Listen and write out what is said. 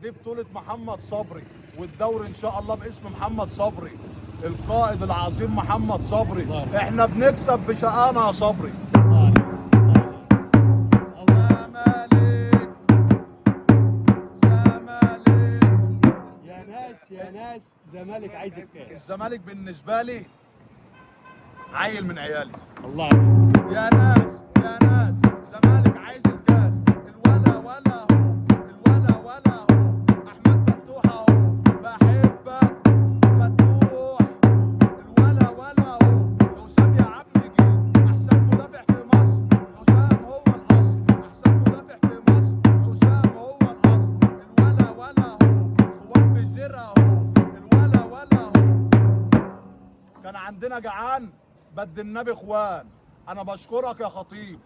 دي بطولة محمد صبري، والدوري ان شاء الله باسم محمد صبري القائد العظيم محمد صبري. احنا بنكسب بشقانا يا صبري. زمالك زمالك يا ناس زمالك عايز الكاس. الزمالك بالنسبة لي عيل من عيالي. الله عليك. يا ناس زمالك عايز الكاس. الولا ولا هو الولا ولا هو احمد فتوح اهو بحبك فتوح. الولا ولا هو حسام يا عم جيل احسن مدافع في مصر. حسام هو الاصل احسن مدافع في مصر. حسام هو الاصل. الولا ولا هو خوان بزير اهو. الولا ولا هو كان عندنا جعان بدي النبي اخوان. انا بشكرك يا خطيب.